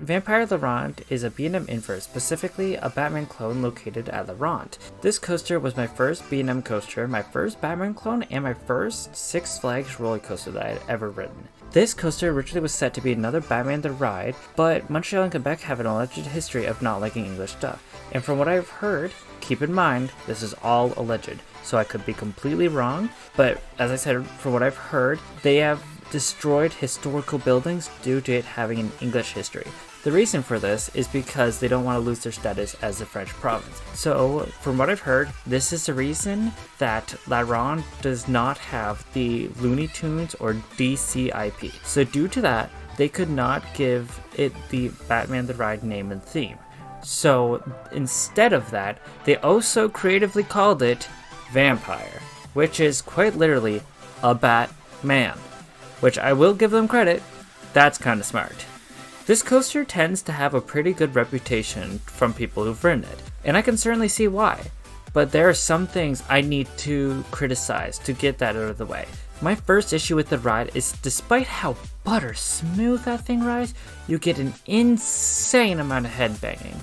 Vampire the Ronde is a B&M inverse, specifically a Batman clone located at the Ronde. This coaster was my first B&M coaster, my first Batman clone, and my first Six Flags roller coaster that I had ever ridden. This coaster originally was set to be another Batman the Ride, but Montreal and Quebec have an alleged history of not liking English stuff. And from what I've heard, keep in mind, this is all alleged, so I could be completely wrong, but as I said, from what I've heard, they have destroyed historical buildings due to it having an English history. The reason for this is because they don't want to lose their status as a French province. So, from what I've heard, this is the reason that La Ronde does not have the Looney Tunes or DC IP. So due to that, they could not give it the Batman the Ride name and theme. So instead of that, they also creatively called it Vampire, which is quite literally a Batman. Which I will give them credit, that's kind of smart. This coaster tends to have a pretty good reputation from people who've ridden it, and I can certainly see why, but there are some things I need to criticize to get that out of the way. My first issue with the ride is despite how butter smooth that thing rides, you get an insane amount of headbanging.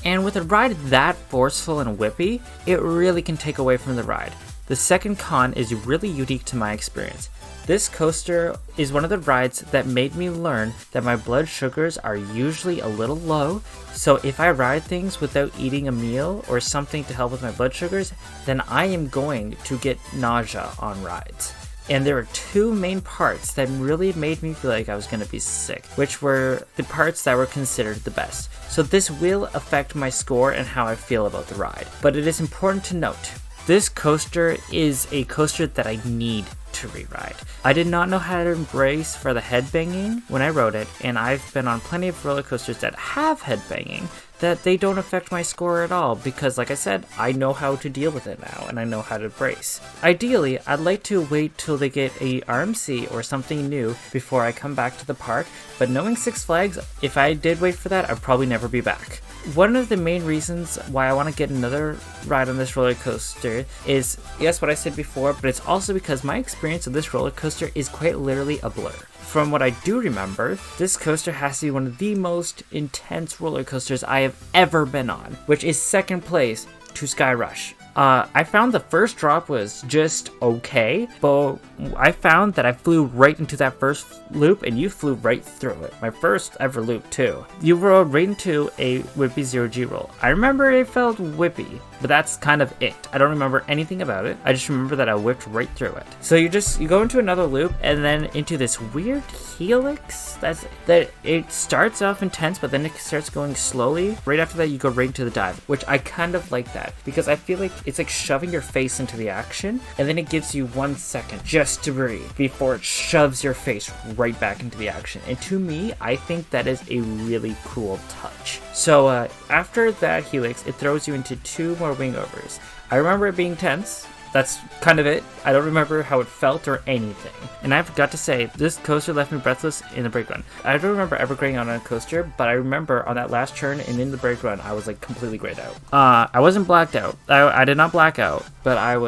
And with a ride that forceful and whippy, it really can take away from the ride. The second con is really unique to my experience. This coaster is one of the rides that made me learn that my blood sugars are usually a little low, so if I ride things without eating a meal or something to help with my blood sugars, then I am going to get nausea on rides. And there are two main parts that really made me feel like I was going to be sick, which were the parts that were considered the best. So this will affect my score and how I feel about the ride. But it is important to note, this coaster is a coaster that I need to re-ride. I did not know how to embrace for the headbanging when I rode it, and I've been on plenty of roller coasters that have headbanging that they don't affect my score at all because, like I said, I know how to deal with it now and I know how to brace. Ideally, I'd like to wait till they get a RMC or something new before I come back to the park, but knowing Six Flags, if I did wait for that, I'd probably never be back. One of the main reasons why I want to get another ride on this roller coaster is, yes, what I said before, but it's also because my experience of this roller coaster is quite literally a blur. From what I do remember, this coaster has to be one of the most intense roller coasters I have ever been on, which is second place to Sky Rush. I found the first drop was just okay, but I found that I flew right into that first loop and you flew right through it. My first ever loop too. You rode right into a whippy 0G roll. I remember it felt whippy, but that's kind of it. I don't remember anything about it. I just remember that I whipped right through it. So you go into another loop and then into this weird helix that it starts off intense, but then it starts going slowly. Right after that, you go right into the dive, which I kind of like that because I feel like it's like shoving your face into the action, and then it gives you 1 second just to breathe before it shoves your face right back into the action. And to me, I think that is a really cool touch. So after that helix, it throws you into 2 more wing overs. I remember it being tense. That's kind of it. I don't remember how it felt or anything. And I forgot to say, this coaster left me breathless in the brake run. I don't remember ever going on a coaster, but I remember on that last turn and in the brake run, I was like completely grayed out. I wasn't blacked out. I did not black out, but I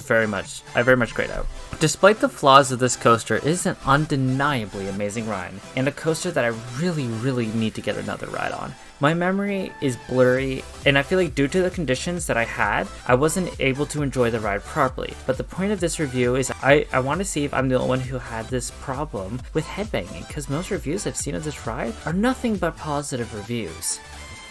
very much grayed out. Despite the flaws of this coaster, it is an undeniably amazing ride, and a coaster that I really, really need to get another ride on. My memory is blurry, and I feel like due to the conditions that I had, I wasn't able to enjoy the ride properly. But the point of this review is I want to see if I'm the only one who had this problem with headbanging, because most reviews I've seen of this ride are nothing but positive reviews.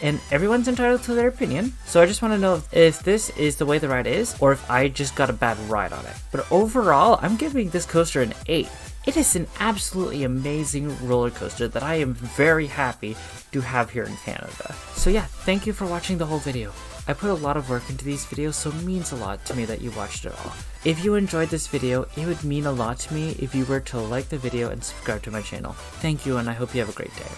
And everyone's entitled to their opinion, so I just want to know if this is the way the ride is, or if I just got a bad ride on it. But overall, I'm giving this coaster an 8. It is an absolutely amazing roller coaster that I am very happy to have here in Canada. So yeah, thank you for watching the whole video. I put a lot of work into these videos, so it means a lot to me that you watched it all. If you enjoyed this video, it would mean a lot to me if you were to like the video and subscribe to my channel. Thank you, and I hope you have a great day.